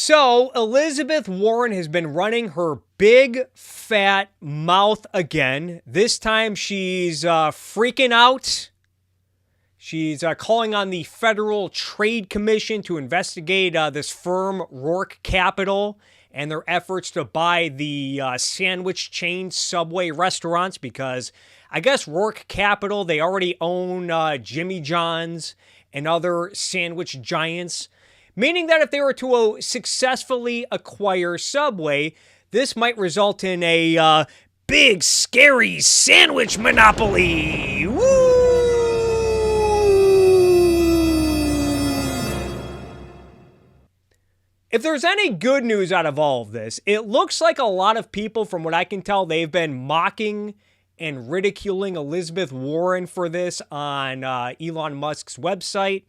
So, Elizabeth Warren has been running her big, fat mouth again. This time she's freaking out. She's calling on the Federal Trade Commission to investigate this firm, Rourke Capital, and their efforts to buy the sandwich chain Subway restaurants, because I guess Rourke Capital, they already own Jimmy John's and other sandwich giants. Meaning that if they were to successfully acquire Subway, this might result in a big, scary sandwich monopoly. Woo! If there's any good news out of all of this, it looks like a lot of people, from what I can tell, they've been mocking and ridiculing Elizabeth Warren for this on Elon Musk's website.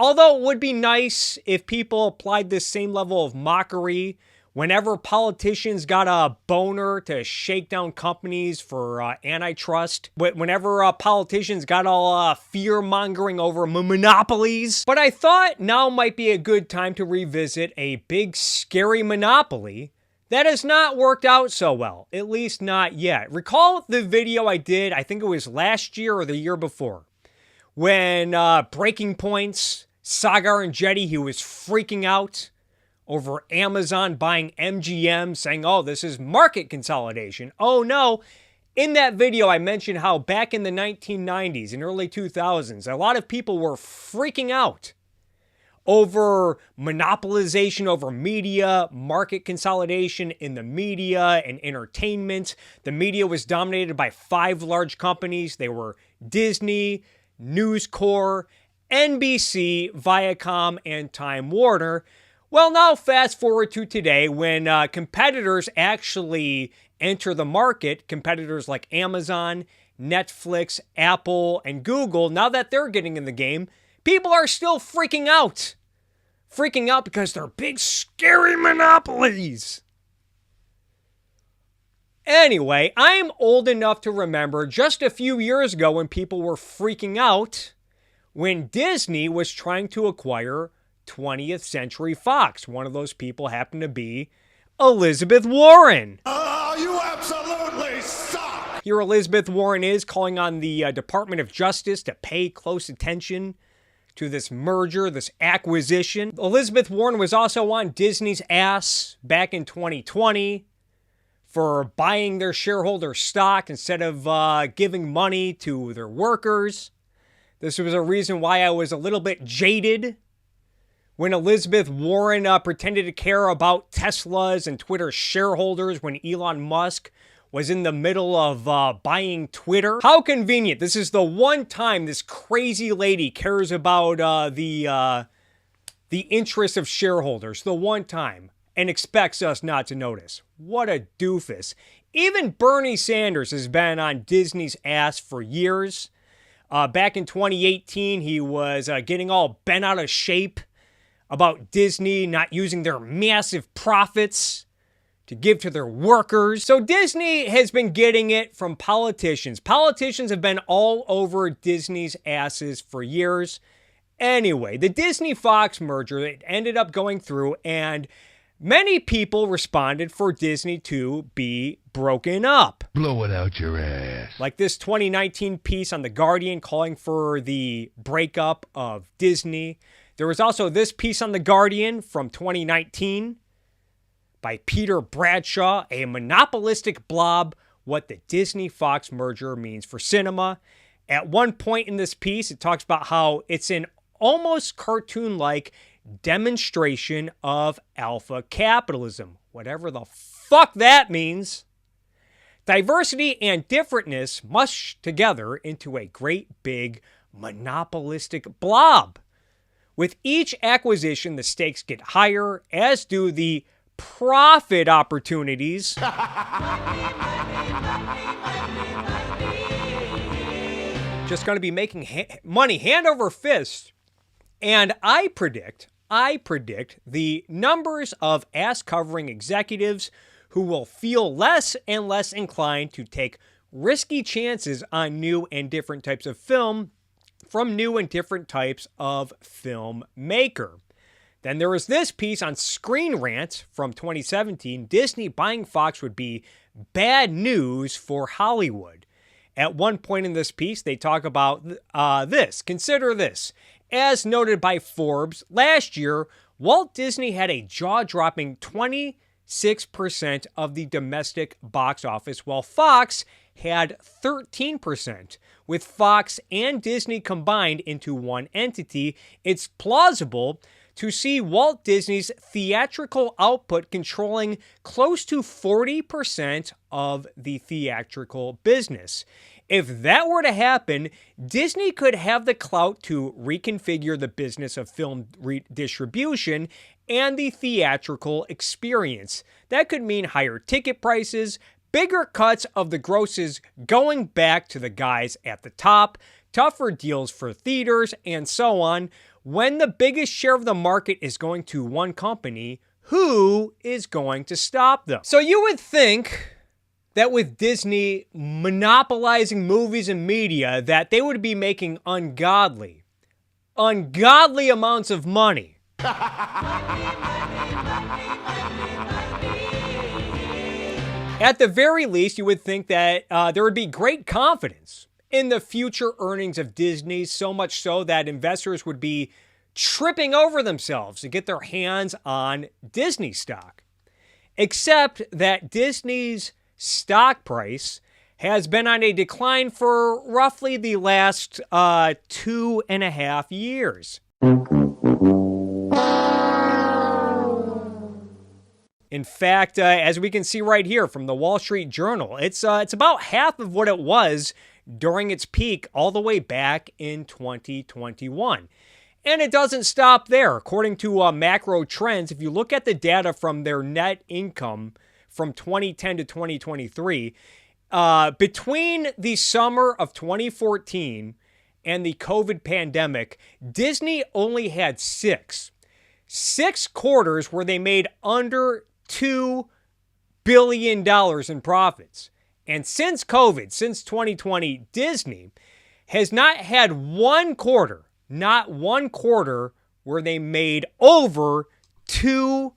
Although it would be nice if people applied this same level of mockery whenever politicians got a boner to shake down companies for antitrust, whenever politicians got all fear-mongering over monopolies. But I thought now might be a good time to revisit a big, scary monopoly that has not worked out so well, at least not yet. Recall the video I did, I think it was last year or the year before, when Breaking Point's Sagar and Jetty, he was freaking out over Amazon buying MGM, saying, oh, this is market consolidation. Oh, no. In that video, I mentioned how back in the 1990s and early 2000s, a lot of people were freaking out over monopolization over media, market consolidation in the media and entertainment. The media was dominated by 5 large companies. They were Disney, News Corp, NBC, Viacom, and Time Warner. Well, now fast forward to today when competitors actually enter the market, competitors like Amazon, Netflix, Apple, and Google. Now that they're getting in the game, people are still freaking out. Freaking out because they're big, scary monopolies. Anyway, I'm old enough to remember just a few years ago when people were freaking out when Disney was trying to acquire 20th Century Fox. One of those people happened to be Elizabeth Warren. You absolutely suck! Here Elizabeth Warren is calling on the Department of Justice to pay close attention to this merger, this acquisition. Elizabeth Warren was also on Disney's ass back in 2020 for buying their shareholder stock instead of giving money to their workers. This was a reason why I was a little bit jaded when Elizabeth Warren pretended to care about Tesla's and Twitter's shareholders when Elon Musk was in the middle of buying Twitter. How convenient. This is the one time this crazy lady cares about the interests of shareholders. The one time. And expects us not to notice. What a doofus. Even Bernie Sanders has been on Disney's ass for years. Back in 2018, he was getting all bent out of shape about Disney not using their massive profits to give to their workers. So Disney has been getting it from politicians. Politicians have been all over Disney's asses for years. Anyway, the Disney-Fox merger, it ended up going through, and many people responded for Disney to be broken up. Blow it out your ass. Like this 2019 piece on The Guardian calling for the breakup of Disney. There was also this piece on The Guardian from 2019 by Peter Bradshaw, a monopolistic blob, what the Disney-Fox merger means for cinema. At one point in this piece, it talks about how it's an almost cartoon-like demonstration of alpha capitalism, whatever the fuck that means. Diversity and differentness mush together into a great big monopolistic blob. With each acquisition, the stakes get higher, as do the profit opportunities. Just going to be making money hand over fist. And I predict the numbers of ass-covering executives who will feel less and less inclined to take risky chances on new and different types of film from new and different types of filmmaker. Then there was this piece on Screen Rant from 2017. Disney buying Fox would be bad news for Hollywood. At one point in this piece, they talk about this. Consider this. As noted by Forbes, last year, Walt Disney had a jaw-dropping 26% of the domestic box office, while Fox had 13%. With Fox and Disney combined into one entity, it's plausible to see Walt Disney's theatrical output controlling close to 40% of the theatrical business. If that were to happen, Disney could have the clout to reconfigure the business of film distribution and the theatrical experience. That could mean higher ticket prices, bigger cuts of the grosses going back to the guys at the top, tougher deals for theaters, and so on. When the biggest share of the market is going to one company, who is going to stop them? So you would think that with Disney monopolizing movies and media, that they would be making ungodly amounts of money. At the very least, you would think that there would be great confidence in the future earnings of Disney, so much so that investors would be tripping over themselves to get their hands on Disney stock. Except that Disney's stock price has been on a decline for roughly the last 2.5 years. In fact, as we can see right here from the Wall Street Journal, it's about half of what it was during its peak all the way back in 2021. And it doesn't stop there. According to Macro Trends, if you look at the data from their net income from 2010 to 2023, between the summer of 2014 and the COVID pandemic, Disney only had six quarters where they made under $2 billion in profits. And since COVID, since 2020, Disney has not had one quarter where they made over $2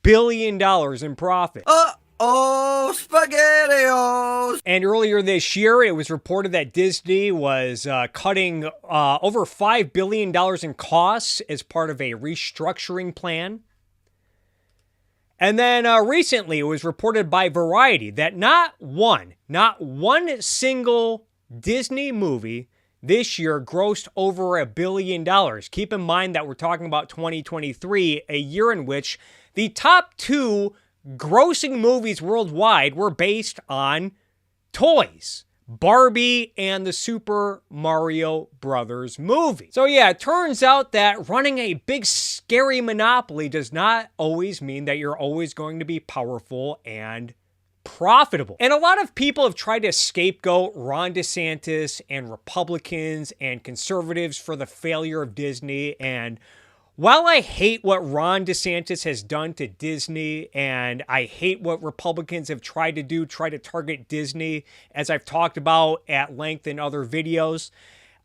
billion in profit. Oh, SpaghettiOs! And earlier this year, it was reported that Disney was cutting over $5 billion in costs as part of a restructuring plan. And then recently, it was reported by Variety that not one single Disney movie this year grossed over $1 billion. Keep in mind that we're talking about 2023, a year in which the top two grossing movies worldwide were based on toys. Barbie and the Super Mario Brothers movie. So yeah, it turns out that running a big scary monopoly does not always mean that you're always going to be powerful and profitable. And a lot of people have tried to scapegoat Ron DeSantis and Republicans and conservatives for the failure of Disney. And while I hate what Ron DeSantis has done to Disney, and I hate what Republicans have tried to do, try to target Disney, as I've talked about at length in other videos,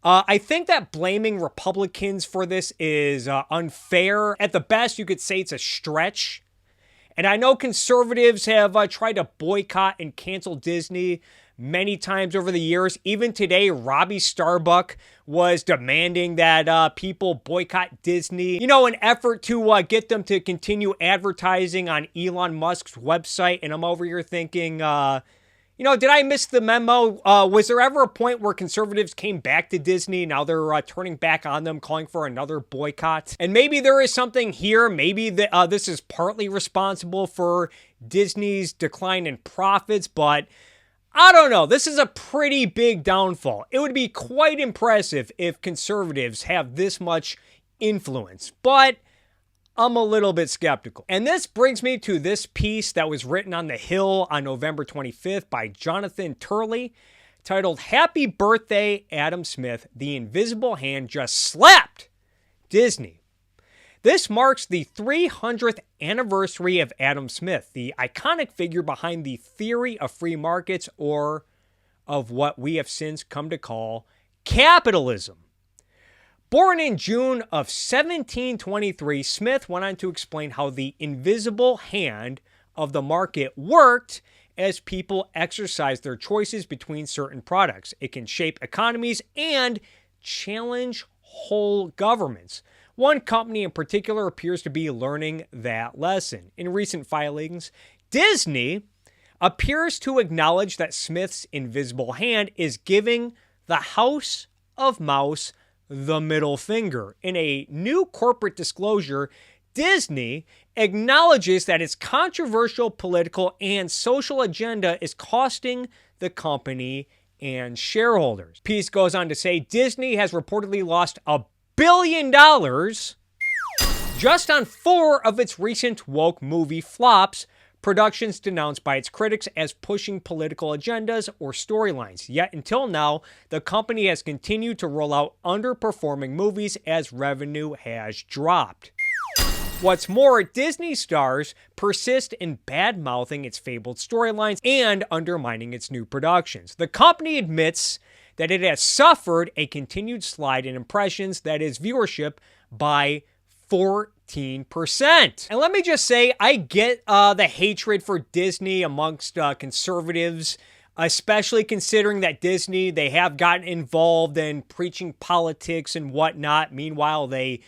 I think that blaming Republicans for this is unfair. At the best, you could say it's a stretch. And I know conservatives have tried to boycott and cancel Disney many times over the years. Even today, Robbie Starbuck was demanding that people boycott Disney, in an effort to get them to continue advertising on Elon Musk's website. And I'm over here thinking, did I miss the memo? Was there ever a point where conservatives came back to Disney? Now they're turning back on them, calling for another boycott. And maybe there is something here. Maybe this is partly responsible for Disney's decline in profits, but I don't know. This is a pretty big downfall. It would be quite impressive if conservatives have this much influence, but I'm a little bit skeptical. And this brings me to this piece that was written on The Hill on November 25th by Jonathan Turley, titled "Happy Birthday, Adam Smith. The Invisible Hand Just Slapped Disney." This marks the 300th anniversary of Adam Smith, the iconic figure behind the theory of free markets, or of what we have since come to call capitalism. Born in June of 1723, Smith went on to explain how the invisible hand of the market worked as people exercise their choices between certain products. It can shape economies and challenge whole governments. One company in particular appears to be learning that lesson. In recent filings, Disney appears to acknowledge that Smith's invisible hand is giving the House of Mouse the middle finger. In a new corporate disclosure, Disney acknowledges that its controversial political and social agenda is costing the company and shareholders. Piece goes on to say Disney has reportedly lost $1 billion just on 4 of its recent woke movie flops, productions denounced by its critics as pushing political agendas or storylines. Yet until now, the company has continued to roll out underperforming movies as revenue has dropped. What's more, Disney stars persist in bad-mouthing its fabled storylines and undermining its new productions. The company admits that it has suffered a continued slide in impressions, that is, viewership, by 14%. And let me just say, I get the hatred for Disney amongst conservatives, especially considering that Disney, they have gotten involved in preaching politics and whatnot. Meanwhile, they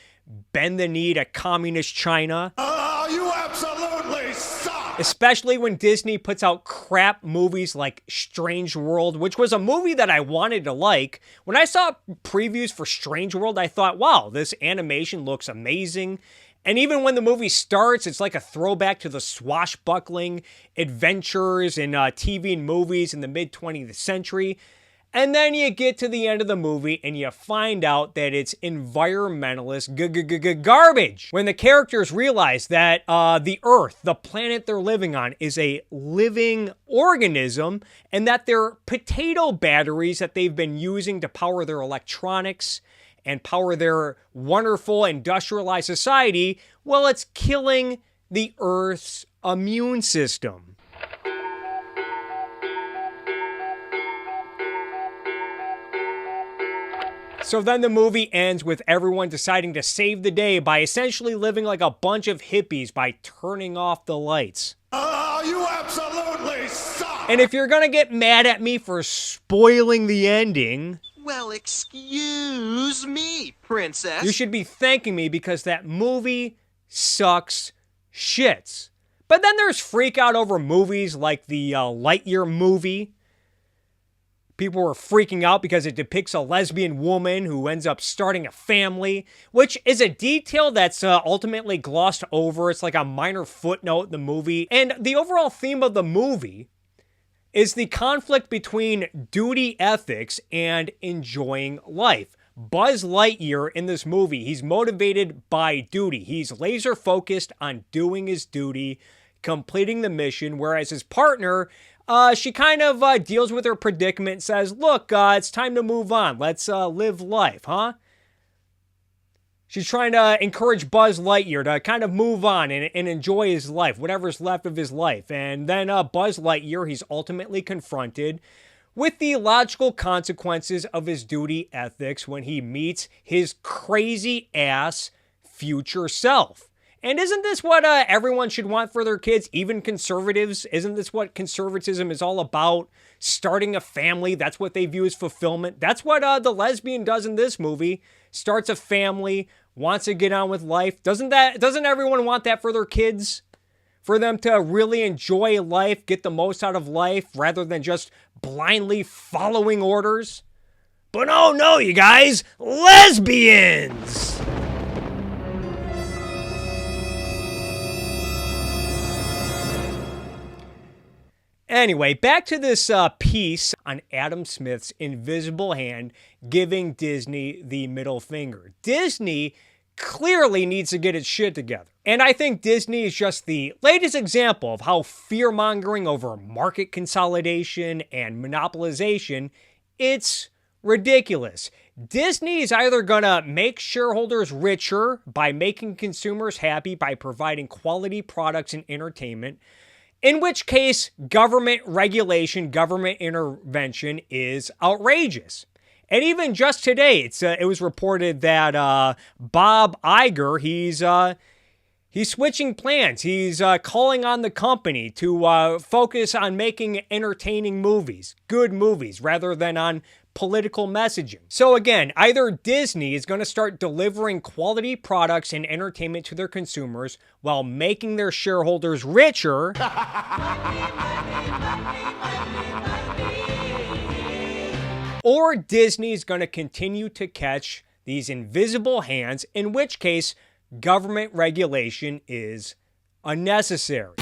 bend the knee to communist China. Oh, you absolutely suck! Especially when Disney puts out crap movies like Strange World, which was a movie that I wanted to like. When I saw previews for Strange World, I thought, wow, this animation looks amazing. And even when the movie starts, it's like a throwback to the swashbuckling adventures in TV and movies in the mid-20th century. And then you get to the end of the movie and you find out that it's environmentalist garbage. When the characters realize that the Earth, the planet they're living on, is a living organism, and that their potato batteries that they've been using to power their electronics and power their wonderful industrialized society, well, it's killing the Earth's immune system. So then the movie ends with everyone deciding to save the day by essentially living like a bunch of hippies by turning off the lights. Oh, you absolutely suck! And if you're gonna get mad at me for spoiling the ending, well, excuse me, princess. you should be thanking me, because that movie sucks shits. But then there's freak out over movies like the Lightyear movie. People were freaking out because it depicts a lesbian woman who ends up starting a family, which is a detail that's ultimately glossed over. It's like a minor footnote in the movie. And the overall theme of the movie is the conflict between duty ethics and enjoying life. Buzz Lightyear in this movie, he's motivated by duty. He's laser focused on doing his duty, completing the mission, whereas his partner, she kind of deals with her predicament, says, look, it's time to move on. Let's live life, huh? She's trying to encourage Buzz Lightyear to kind of move on and enjoy his life, whatever's left of his life. And then Buzz Lightyear, he's ultimately confronted with the logical consequences of his duty ethics when he meets his crazy-ass future self. And isn't this what everyone should want for their kids, even conservatives? Isn't this what conservatism is all about? Starting a family, that's what they view as fulfillment. That's what the lesbian does in this movie. Starts a family, wants to get on with life. Doesn't everyone want that for their kids? For them to really enjoy life, get the most out of life, rather than just blindly following orders? But oh no, you guys, lesbians! Anyway, back to this piece on Adam Smith's invisible hand giving Disney the middle finger. Disney clearly needs to get its shit together. And I think Disney is just the latest example of how fear-mongering over market consolidation and monopolization, it's ridiculous. Disney is either gonna make shareholders richer by making consumers happy by providing quality products and entertainment, in which case government regulation, government intervention is outrageous. And even just today, it was reported that Bob Iger, he's switching plans. He's calling on the company to focus on making entertaining movies, good movies, rather than on political messaging. So again, either Disney is going to start delivering quality products and entertainment to their consumers while making their shareholders richer, or Disney is going to continue to catch these invisible hands, in which case government regulation is unnecessary.